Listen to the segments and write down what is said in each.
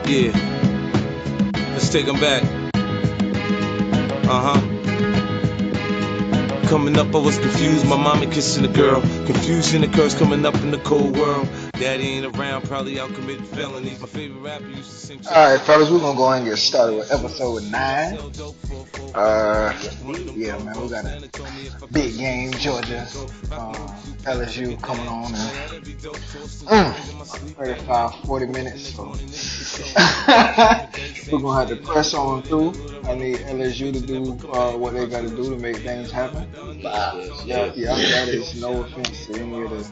Yeah, let's take them back. Coming up, I was confused. My mommy kissing a girl. Confusion occurs coming up in the cold world. Daddy ain't around, probably out committing felonies. My favorite rapper used to sing. Alright, fellas, we're gonna go ahead and get started with episode 9. Yeah, man, we got a big game, Georgia, LSU coming on in 35, 40 minutes. So we're gonna have to press on through. I need LSU to do what they gotta do to make things happen. Yeah, that is no offense to any of the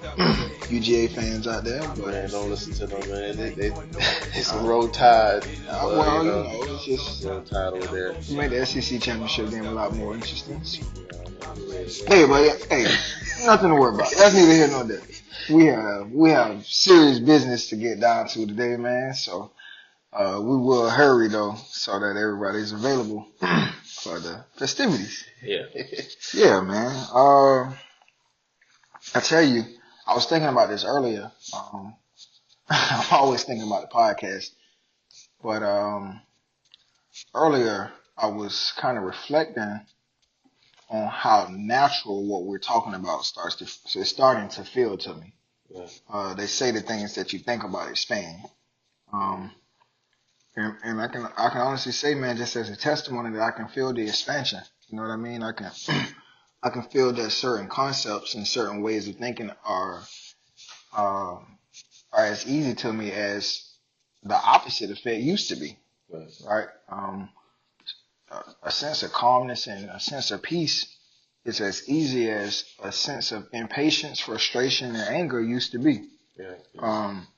UGA fans out there, but man, don't listen to them, man. It's a roll tide. Well, you know, it's just roll tide over there. Made the SEC championship game a lot more interesting. So. Hey, but hey, nothing to worry about. That's neither here nor there. We have serious business to get down to today, man. So we will hurry though, so that everybody's available for the festivities. Yeah. Yeah, man. I tell you, I was thinking about this earlier. I'm always thinking about the podcast, but earlier I was kind of reflecting on how natural what we're talking about it's starting to feel to me. Yeah. They say the things that you think about expand. And I can honestly say, man, just as a testimony that I can feel the expansion. You know what I mean? I can feel that certain concepts and certain ways of thinking are as easy to me as the opposite effect used to be. Right? A sense of calmness and a sense of peace is as easy as a sense of impatience, frustration, and anger used to be. Yeah.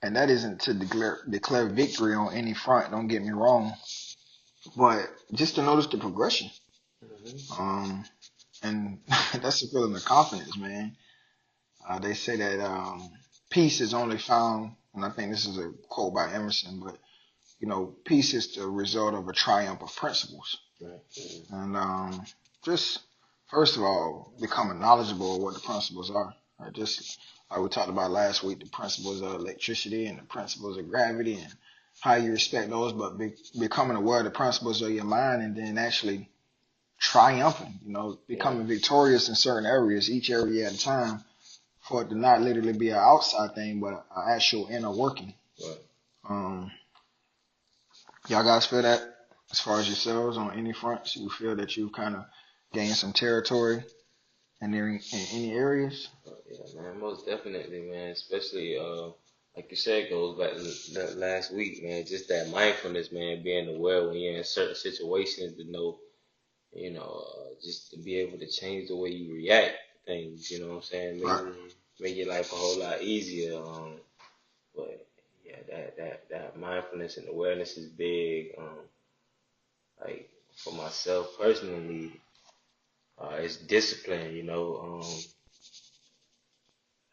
And that isn't to declare victory on any front, don't get me wrong, but just to notice the progression. Mm-hmm. And that's a feeling of confidence, man. They say that peace is only found, and I think this is a quote by Emerson, but you know, peace is the result of a triumph of principles. Right. And just first of all, becoming knowledgeable of what the principles are. Right? Just like we talked about last week, the principles of electricity and the principles of gravity and how you respect those, but becoming aware of the principles of your mind and then actually triumphing, you know, becoming victorious in certain areas, each area at a time, for it to not literally be an outside thing, but an actual inner working. Right. Y'all guys feel that as far as yourselves on any fronts? You feel that you've kind of gained some territory in any areas? Yeah, man, most definitely, man. Especially, like you said, goes back to that last week, man. Just that mindfulness, man, being aware when you're in certain situations to know, just to be able to change the way you react to things. You know what I'm saying? Make your life a whole lot easier. But yeah, that mindfulness and awareness is big. Like for myself personally, it's discipline.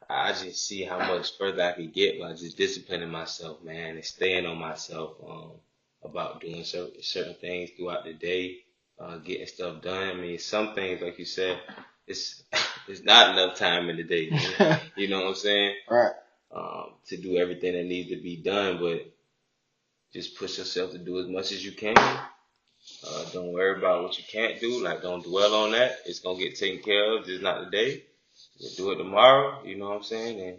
I just see how much further I can get by just disciplining myself, man, and staying on myself about doing certain things throughout the day, getting stuff done. I mean, some things, like you said, it's not enough time in the day. You know what I'm saying? Right. To do everything that needs to be done, but just push yourself to do as much as you can. Don't worry about what you can't do. Like, don't dwell on that. It's gonna get taken care of. Just not today. Just do it tomorrow. You know what I'm saying? And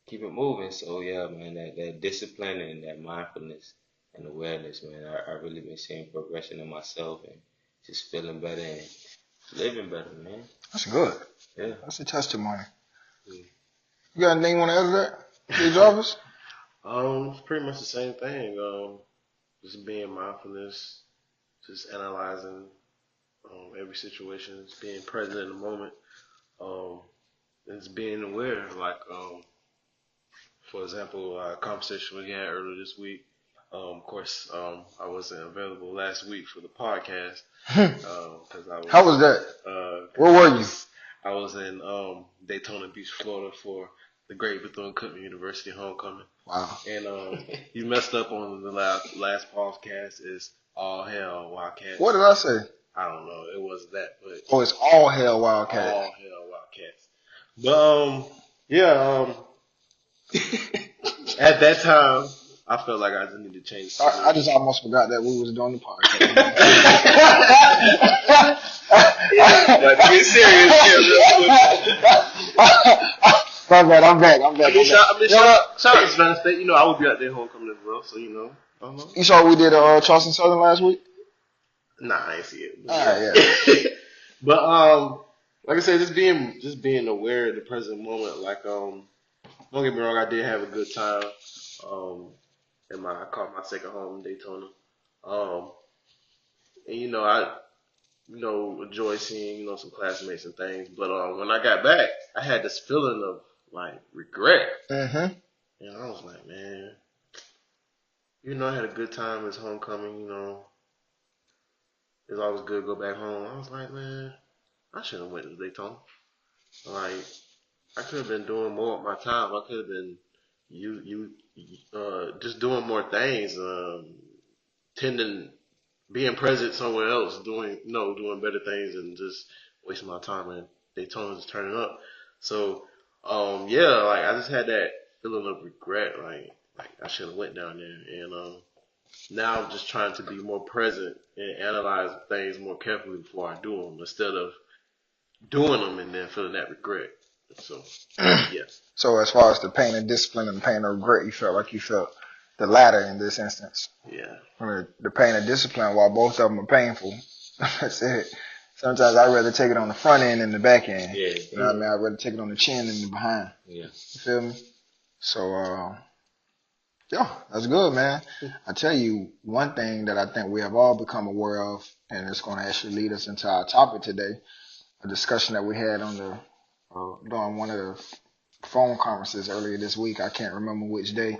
keep it moving. So yeah, man, that discipline and that mindfulness and awareness, man. I really been seeing progression in myself and just feeling better and living better, man. That's good. Yeah. That's a testimony. Yeah. You got anything you want to add to that? Hey, Jarvis? It's pretty much the same thing. Just being mindfulness, just analyzing every situation, just being present in the moment, and just being aware. Like, for example, a conversation we had earlier this week. Of course, I wasn't available last week for the podcast. How was that? Where were you? I was in Daytona Beach, Florida for the Great Bethune-Cookman University homecoming. Wow. And you messed up on the last podcast. Is all hell Wildcats. What did I say? I don't know. It wasn't that, but it's all hell Wildcats. All hell Wildcats. But at that time, I felt like I just need to change. I just almost forgot that we was doing the podcast. But to get serious here, My bad, I'm back. Shout out to Savannah State. You know, I will be out there homecoming as well, so you know. You saw we did Charleston Southern last week? Nah, I ain't see it. Yeah. But like I said, just being aware of the present moment. Like don't get me wrong, I did have a good time. I caught my second home in Daytona. And I enjoy seeing some classmates and things. But when I got back, I had this feeling of like regret. Mm-hmm. And I was like, man, I had a good time as homecoming. It's always good to go back home. I was like, man, I should have went to Daytona. Like, I could have been doing more with my time. I could have been just doing more things, being present somewhere else, doing better things, and just wasting my time. And Daytona's just turning up. So, like I just had that feeling of regret. Like I should have went down there. And now I'm just trying to be more present and analyze things more carefully before I do them, instead of doing them and then feeling that regret. So, yeah. So as far as the pain of discipline and the pain of regret, you felt the latter in this instance. Yeah. The pain of discipline, while both of them are painful, that's it. Sometimes I'd rather take it on the front end than the back end. Yeah. You know what I mean? I'd rather take it on the chin than the behind. Yeah. You feel me? So, yeah, that's good, man. I tell you, one thing that I think we have all become aware of, and it's going to actually lead us into our topic today, a discussion that we had on during one of the phone conferences earlier this week. I can't remember which day,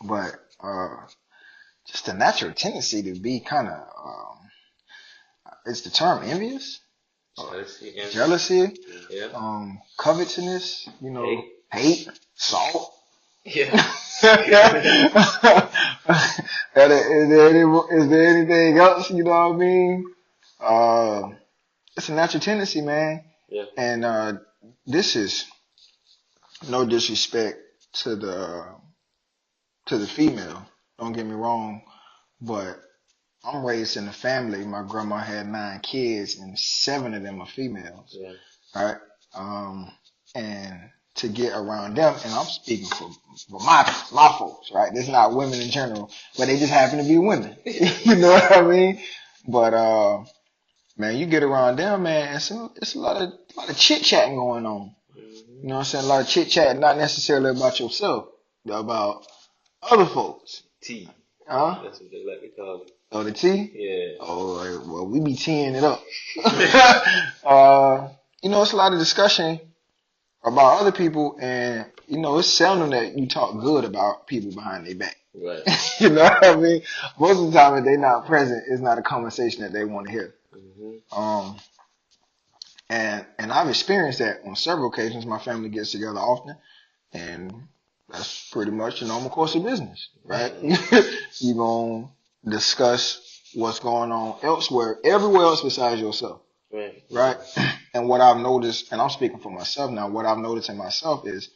but just a natural tendency to be kind of, it's the term envious, jealousy, yeah. Covetousness, hate, salt. Yeah. Is there anything else? You know what I mean? It's a natural tendency, man. Yeah. And this is no disrespect to the female. Don't get me wrong, but I'm raised in a family. My grandma had 9 kids, and 7 of them are females. Yeah. Right? And to get around them, and I'm speaking for my folks, right? This is not women in general, but they just happen to be women. You know what I mean? But man, you get around them, man, it's a lot of chit chatting going on. You know what I'm saying? A lot of chit chat, not necessarily about yourself, but about other folks. Tea. Huh? That's what they like to call it. Oh, the tea? Yeah. Oh, well, we be teeing it up. It's a lot of discussion about other people, and it's seldom that you talk good about people behind their back. Right. You know what I mean? Most of the time, if they're not present, it's not a conversation that they want to hear. Mm-hmm. And I've experienced that on several occasions. My family gets together often, and that's pretty much the normal course of business, right? You're gonna discuss what's going on everywhere else besides yourself. Right? And what I've noticed, and I'm speaking for myself now, what I've noticed in myself is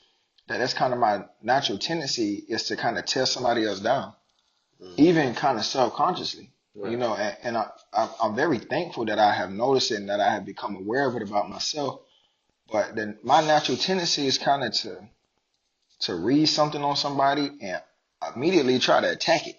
that's kind of my natural tendency, is to kind of tear somebody else down, even kind of self-consciously. Right. And I'm very thankful that I have noticed it and that I have become aware of it about myself. But then my natural tendency is kind of to read something on somebody and immediately try to attack it,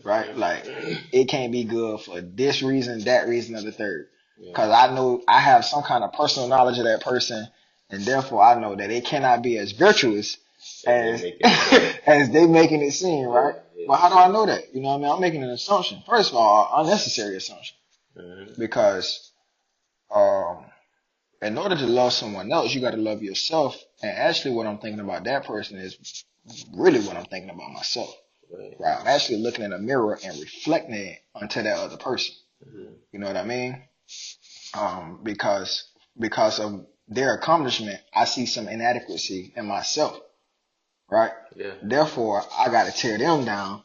right? Like, it can't be good for this reason, that reason, or the third. Because I know I have some kind of personal knowledge of that person, and therefore I know that it cannot be as virtuous as they making it seem, right? Yeah. But how do I know that? You know what I mean? I'm making an assumption. First of all, unnecessary assumption. Because in order to love someone else, you got to love yourself. And actually what I'm thinking about that person is really what I'm thinking about myself. Right? I'm actually looking in a mirror and reflecting it onto that other person. You know what I mean? Because of their accomplishment, I see some inadequacy in myself, right? Yeah. Therefore, I got to tear them down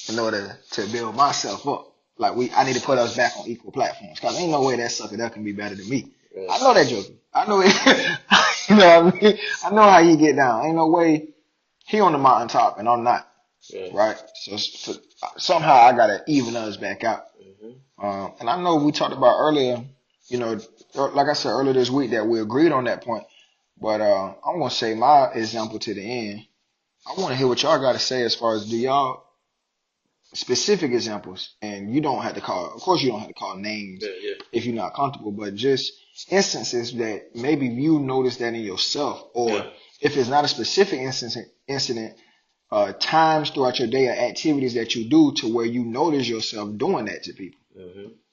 in order to build myself up. Like I need to put us back on equal platforms, because ain't no way that sucker that can be better than me. Right. I know that joker. I know it. You know what I mean? I know how you get down. Ain't no way he on the mountaintop and I'm not, Yeah. right? So somehow I gotta even us back out. And I know we talked about earlier, like I said earlier this week that we agreed on that point. But I'm gonna say my example to the end. I want to hear what y'all got to say as far as do y'all specific examples, and you don't have to call. Of course, you don't have to call names if you're not comfortable, but just instances that maybe you notice that in yourself, or if it's not a specific incident, times throughout your day or activities that you do to where you notice yourself doing that to people.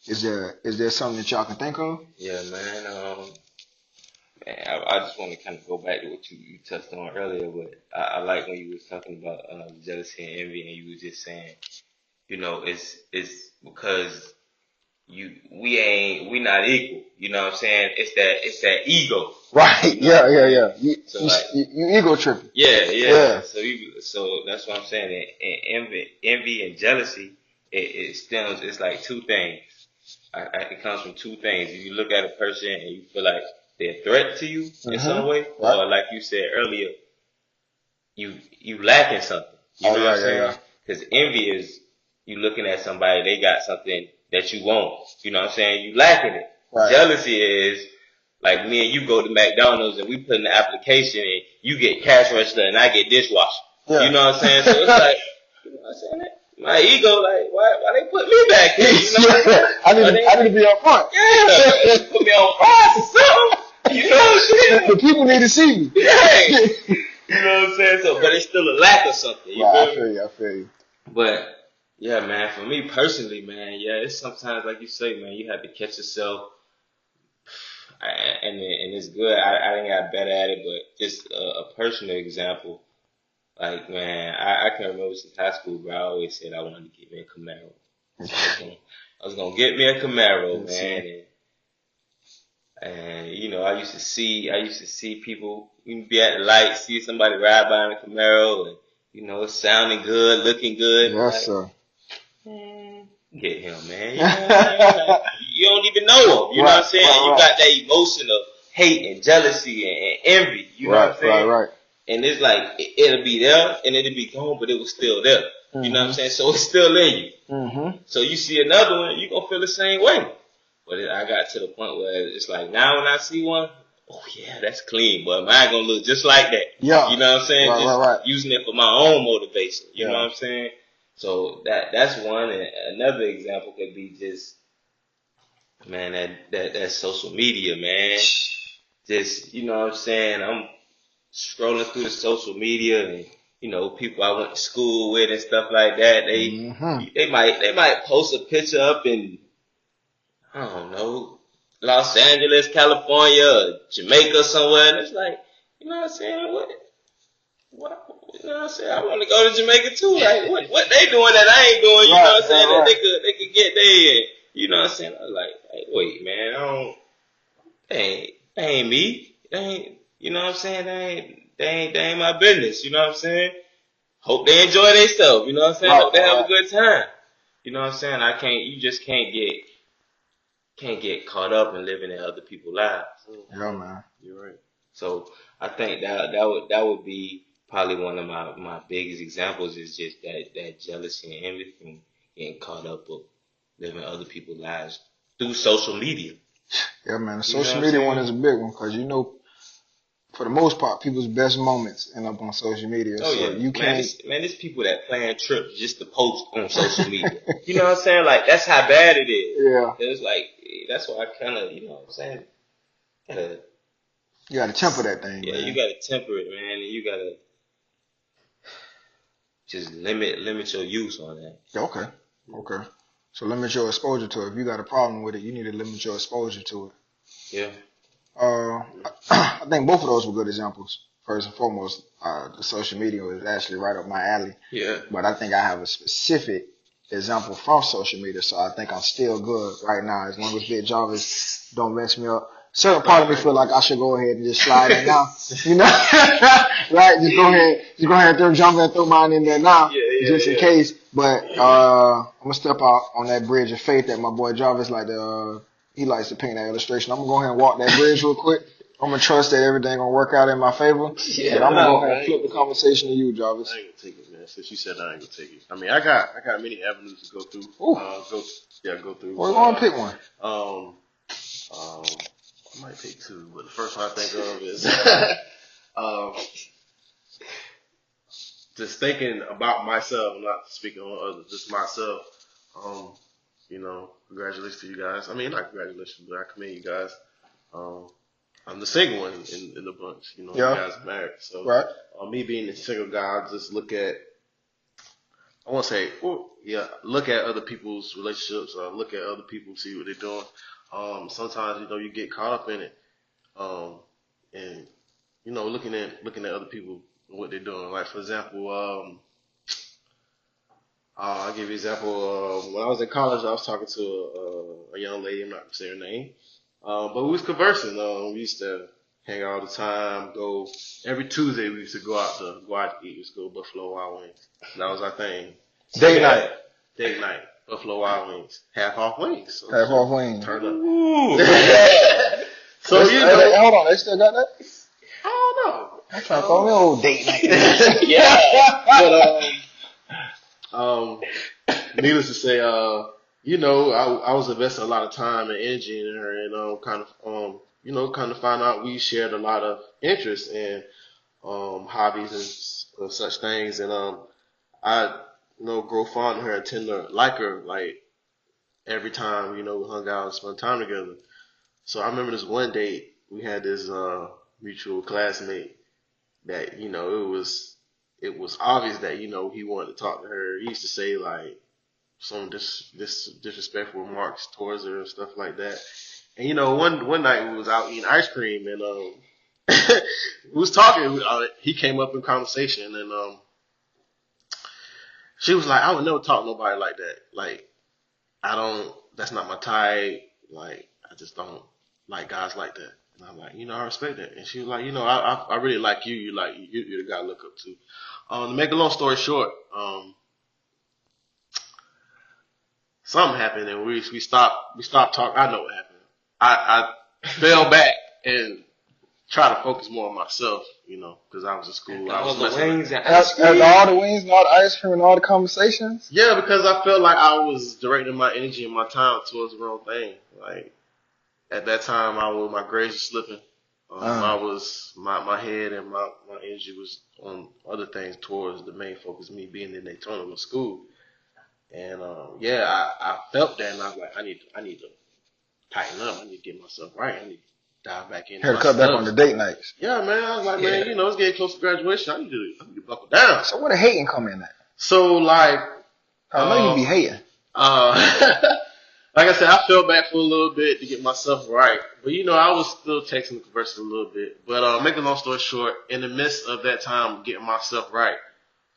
Is there something that y'all can think of? Yeah, man. I just want to kind of go back to what you touched on earlier, but I like when you was talking about jealousy and envy, and you was just saying, it's because we not equal. You know what I'm saying? It's that ego. Right. You know Yeah. So you ego tripping. Yeah. So that's what I'm saying. And envy and jealousy, it stems. It's like two things. It comes from two things. If you look at a person and you feel like they're a threat to you in some way, or like you said earlier, you lacking something. You know what I'm saying? Because envy is you looking at somebody, they got something that you want. You know what I'm saying? You lacking it. Right. Jealousy is like me and you go to McDonald's and we put in the application and you get cash register and I get dishwasher. Yeah. You know what I'm saying? So it's like, you know what I'm saying? My ego, like, why they put me back here? You know what I'm saying? I need to be up front. Yeah, put me on fire or something. You know what I'm saying? The people need to see me. Yeah. You know what I'm saying? So, but it's still a lack of something. You I feel you. But, yeah, man, for me personally, man, it's sometimes, like you say, man, you have to catch yourself. And it's good. I didn't get better at it, but just a personal example. Like, man, I can remember since high school, bro. I always said I wanted to get me a Camaro. So I was gonna get me a Camaro, man. And I used to see people. You be at the light, see somebody ride by in a Camaro, and it's sounding good, looking good. Yes, sir. Man, get him, man. You know what I'm saying? Like, you don't even know him. You know what I'm saying? You got that emotion of hate and jealousy and envy. You know what I'm saying? Right. And it's like, it'll be there and it'll be gone, but it was still there. You know what I'm saying? So it's still in you. So you see another one, you're going to feel the same way. But I got to the point where it's like, now when I see one, oh yeah, that's clean, but mine going to look just like that. Yeah. You know what I'm saying? Right. Using it for my own motivation. You know what I'm saying? So that's one. And another example could be just, man, that social media, man. Just, you know what I'm saying? I'm scrolling through the social media and people I went to school with and stuff like that, they might post a picture up in, I don't know, Los Angeles, California, or Jamaica somewhere, and it's like, you know what I'm saying? What you know what I'm saying? I want to go to Jamaica too. Like what they doing that I ain't doing, you know what I'm saying? That they could get there and, you know what I'm saying? I was like, hey, wait, man, they ain't me. They ain't, you know what I'm saying? They ain't my business, you know what I'm saying? Hope they enjoy themselves, you know what I'm saying? Hope they have a good time. You know what I'm saying? You just can't get caught up in living in other people's lives. Yeah, man. You're right. So I think that would be probably one of my biggest examples is just that jealousy and envy from getting caught up with living other people's lives through social media. Yeah, man. The social media one is a big one because for the most part, people's best moments end up on social media. Oh, so yeah. You can't. Man, there's people that plan trips just to post on social media. You know what I'm saying? Like, that's how bad it is. Yeah. It's like, that's why I kind of, you know what I'm saying? You got to temper that thing, man. You got to temper it, man. And you got to just limit your use on that. Okay. So limit your exposure to it. If you got a problem with it, you need to limit your exposure to it. Yeah. I think both of those were good examples. First and foremost, the social media is actually right up my alley. Yeah. But I think I have a specific example from social media, so I think I'm still good right now. As long as Big Jarvis don't mess me up. Certain part of me feel like I should go ahead and just slide in now. You know? Right? Just go ahead and throw mine in there now. Just in case. But I'm gonna step out on that bridge of faith that my boy Jarvis he likes to paint that illustration. I'm gonna go ahead and walk that bridge real quick. I'm gonna trust that everything gonna work out in my favor, Yeah, and I'm gonna go ahead and man. flip the conversation to you, Jarvis. I ain't gonna take it, man. Since you said I ain't gonna take it. I mean, I got many avenues to go through. Ooh. Go through. We're gonna pick one. I might pick two, but the first one I think of is just thinking about myself, not speaking on others, just myself. Congratulations to you guys. I mean, not congratulations, but I commend you guys. I'm the single one in the bunch. You guys are married. So, right. Me being the single guy, I just look at, I won't say, look at other people's relationships, look at other people, see what they're doing. Sometimes, you get caught up in it. And, looking at other people and what they're doing. Like, for example, I'll give you an example. When I was in college, I was talking to a young lady. I'm not going to say her name. But we was conversing. We used to hang out all the time. Go every Tuesday. We used to go out to eat. We used to go to Buffalo Wild Wings. That was our thing. Date night. Date night. Buffalo Wild Wings. Half off wings. So Half off wings. Turn up. So hold on. They still got that? I don't know. I'm trying to call me old date night. Yeah. But needless to say, I was investing a lot of time and energy in her, and kind of find out we shared a lot of interests and hobbies and such things, and I grow fond of her and tend to like her like every time we hung out and spent time together. So I remember this one date we had this mutual classmate that it was obvious that he wanted to talk to her. He used to say like some disrespectful remarks towards her and stuff like that. And one night we was out eating ice cream and we was talking. He came up in conversation and she was like, "I would never talk to nobody like that. Like, that's not my type. Like, I just don't like guys like that." And I'm like, I respect that. And she was like, I really like you. You're the guy I look up to. To make a long story short, something happened and we stopped talking. I know what happened. I fell back and tried to focus more on myself, because I was in school. I was all the wings and After all the wings and all the ice cream and all the conversations? Yeah, because I felt like I was directing my energy and my time towards the wrong thing. Like, at that time, my grades were slipping. I was my head and my energy was on other things towards the main focus, me being in Daytona with school. And I felt that, and I was like, I need to tighten up. I need to get myself right. I need to dive back in. Had to cut back on the date nights. Yeah, man. I was like, man, it's getting close to graduation. I need to buckle down. So where the hating come in at? So like, I know you be hating. Like I said, I fell back for a little bit to get myself right. But, I was still texting and conversing a little bit. But making a long story short, in the midst of that time getting myself right,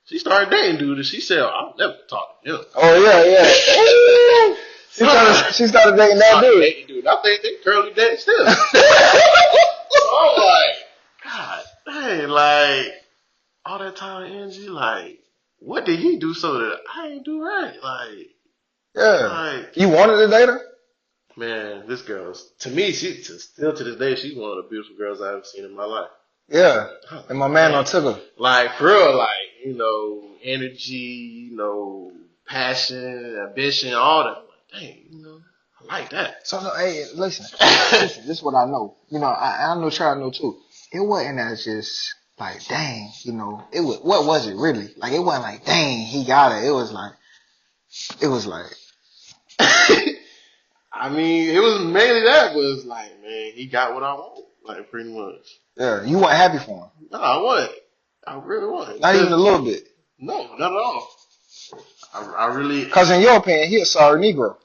she started dating dude, and she said, "I'll never talk to him." Oh, yeah. She started dating that dude. I think they currently dating still. So I'm like, God dang, like, all that time and energy, like, what did he do so that I ain't do right? Like, yeah. Like, you wanted to date her? Man, this girl, to me, still to this day, she's one of the beautiful girls I've ever seen in my life. Yeah. And my man on took her. Like, for real, like, energy, passion, ambition, all that. Like, dang, I like that. So, hey, listen, this is what I know. I know Charlie know too. It wasn't as just like, dang, it was, what was it really? Like, it wasn't like, dang, he got it. It was like, I mean, it was mainly that, but it's like, man, he got what I want, like, pretty much. Yeah, you weren't happy for him? No, I wasn't. I really wasn't. Not even a little bit? No, not at all. I really... Because in your opinion, he a sorry Negro.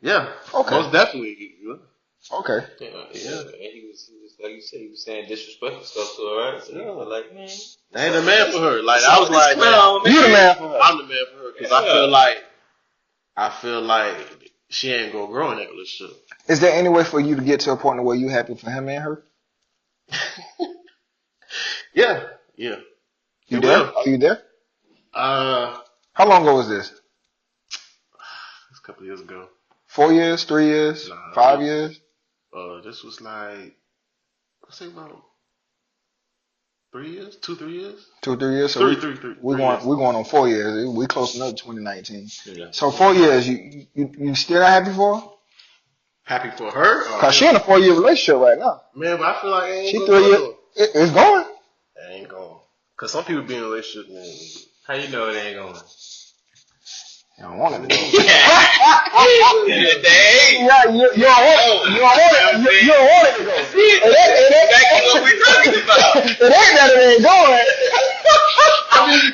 Yeah. Okay. Most definitely. Okay. Yeah. And he was like you said, he was saying disrespectful stuff to her, right? So you were like, man, I ain't the man for her. Like, I was like, man, you the man for her. I'm the man for her because I feel like she ain't gonna grow in that relationship. Is there any way for you to get to a point where you happy for him and her? Yeah. You there? Are you there? How long ago was this? A couple of years ago. 4 years, 3 years, 5 years? This was like I say about 3 years, 2-3 years. 2-3 years. So Three. we're going on 4 years. We close enough to 2019. Yeah. So 4 years. You still not happy for her? Happy for her? Cause she in a 4-year relationship right now. Man, but I feel like it ain't She going 3 years. It's going. It ain't going. Cause some people be in a relationship, man. How you know it ain't going? You don't want it to go. Dang. Yeah, you don't want it to go. Exactly what we talking about. It ain't that it ain't going.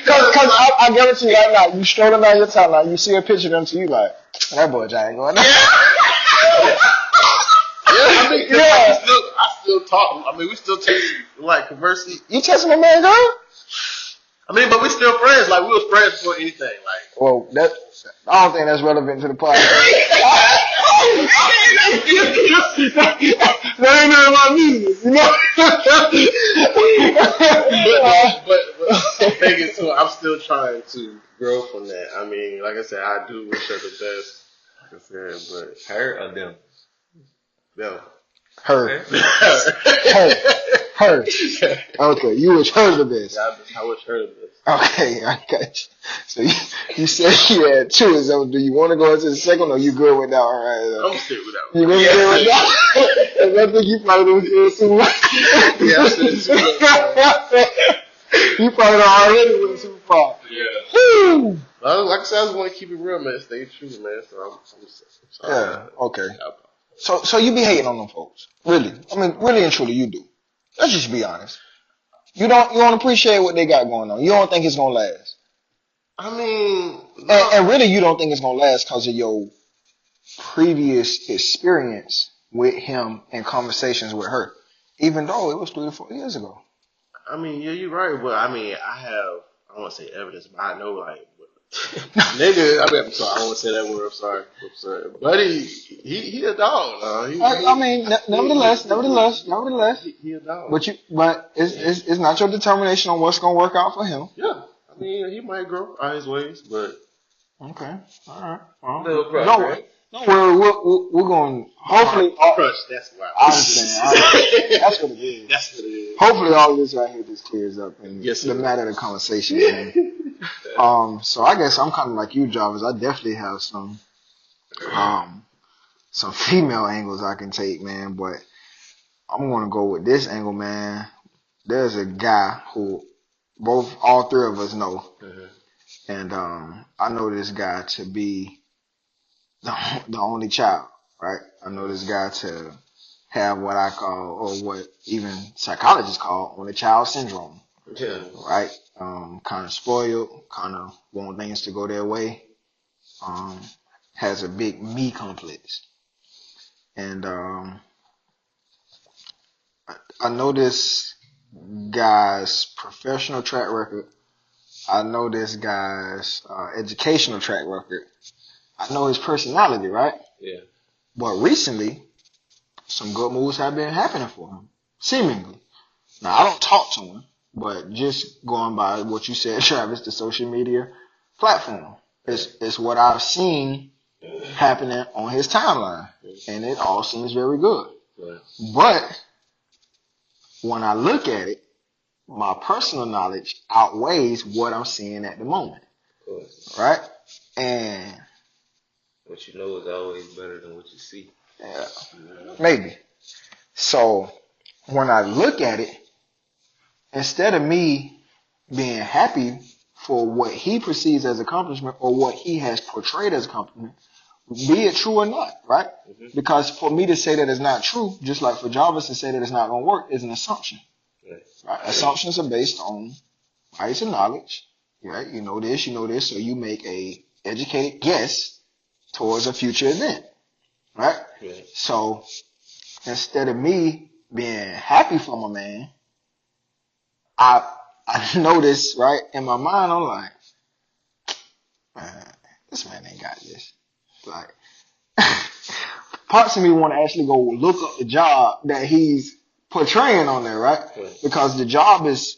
Cause I guarantee you right now, you strolling down your timeline, you see a picture of them, so you like, that boy ain't going. I mean, I still talk. I mean, we still text, like, conversing. You texting my man, girl? I mean, but we still friends. Like, we was friends before anything. Like, well, I don't think that's relevant to the podcast. That ain't none of my business, you know. but the thing is, too, I'm still trying to grow from that. I mean, like I said, I do wish her the best. Like I said, but Her or them? no. Her. Okay, you wish her the best. I wish her the best. Okay, I got you. So you said you had two. So do you want to go into the second, or you good with that one right now? I'm still with that one. You good with that? I think you probably don't feel too much. Yeah, I said too much. You probably already went too far. Yeah. Woo! Like I said, I just want to keep it real, man. Stay true, man. So I'm sorry. Yeah. Okay. So you be hating on them folks, really? I mean, really and truly, you do. Let's just be honest. You don't appreciate what they got going on. You don't think it's gonna last. I mean, no. And really, you don't think it's gonna last because of your previous experience with him and conversations with her, even though it was 3 to 4 years ago. I mean, yeah, you're right. But I mean, I don't want to say evidence, but I know, like, nigga. I mean, I'm sorry. I don't want to say that word. I'm sorry. Buddy, he a dog. I mean, nevertheless, he a dog. But it's not your determination on what's gonna work out for him. Yeah, I mean, he might grow out his ways, but okay, all right. Well, Little crush, don't worry. We're going. Hopefully, crush. That's why. I understand. That's what it is. That's what it is. Hopefully, all of this right here just clears up and the matter of the conversation. So I guess I'm kind of like you, Jarvis. I definitely have some female angles I can take, man. But I'm gonna go with this angle, man. There's a guy who all three of us know, and I know this guy to be the only child, right? I know this guy to have what I call, or what even psychologists call, only child syndrome. Yeah. Right? Kind of spoiled, kind of want things to go their way. Has a big me complex. And I know this guy's professional track record. I know this guy's educational track record. I know his personality, right? Yeah. But recently, some good moves have been happening for him, seemingly. Now, I don't talk to him, but just going by what you said, Travis, the social media platform, it's what I've seen happening on his timeline, and it all seems very good. Right. But when I look at it, my personal knowledge outweighs what I'm seeing at the moment. Of course. Right? And what you know is always better than what you see. Yeah, maybe. So when I look at it, instead of me being happy for what he perceives as accomplishment or what he has portrayed as accomplishment, be it true or not, right? Mm-hmm. Because for me to say that it's not true, just like for Jarvis to say that it's not going to work, is an assumption. Right? Assumptions are based on rights and knowledge. Right? You know this, so you make a educated guess towards a future event. Right? So instead of me being happy for my man, I notice, right, in my mind, I'm like, man, this man ain't got this. Like, parts of me want to actually go look up the job that he's portraying on there, right? Because the job is,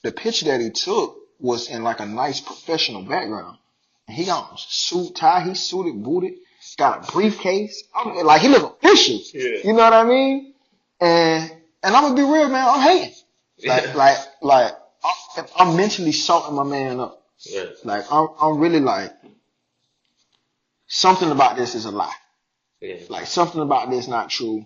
the picture that he took was in like a nice professional background. And he got a suit, tie, he's suited, booted, got a briefcase. Like, he look official. Yeah. You know what I mean? And And I'm gonna be real, man. I'm hating. I'm mentally salting my man up. Yeah. Like, I'm really like, something about this is a lie. Yeah. Like, something about this not true.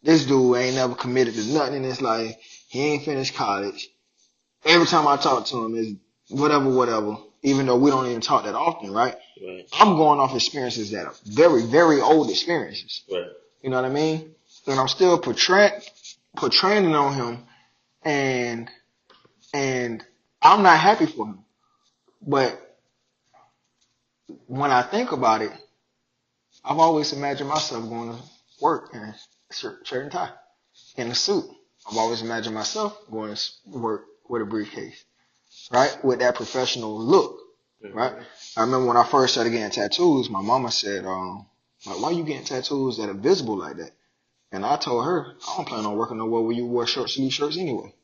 This dude ain't never committed to nothing in his life. He ain't finished college. Every time I talk to him is whatever, even though we don't even talk that often, right? Right. I'm going off experiences that are very, very old experiences. Right. You know what I mean? And I'm still portraying it on him, and I'm not happy for him. But when I think about it, I've always imagined myself going to work in a shirt and tie, in a suit. I've always imagined myself going to work with a briefcase, right? With that professional look, right? I remember when I first started getting tattoos, my mama said, like, why you getting tattoos that are visible like that? And I told her, I don't plan on working nowhere where you wear short sleeve shirts anyway.